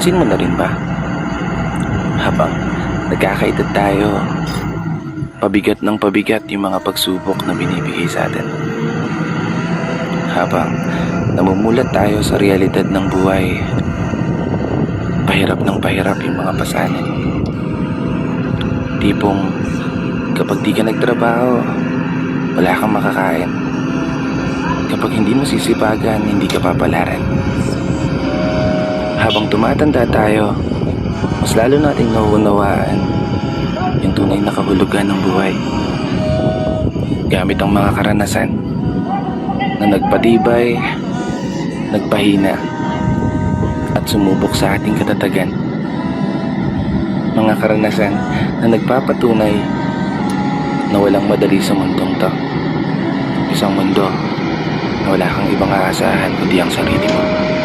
Napapansin mo na rin ba? Habang nagkakaedad tayo, pabigat ng pabigat yung mga pagsubok na binibigay sa atin. Habang namumulat tayo sa realidad ng buhay, pahirap ng pahirap yung mga pasanin. Tipong kapag di ka nagtrabaho, wala kang makakain. Kapag hindi mo sisipagan, hindi ka papalaran. Habang tumatanda tayo, mas lalo nating nauunawaan yung tunay na kahulugan ng buhay. Gamit ang mga karanasan na nagpatibay, nagpahina, at sumubok sa ating katatagan. Mga karanasan na nagpapatunay na walang madali sa mundong to. Isang mundo na wala kang ibang aasahan kundi ang sarili mo.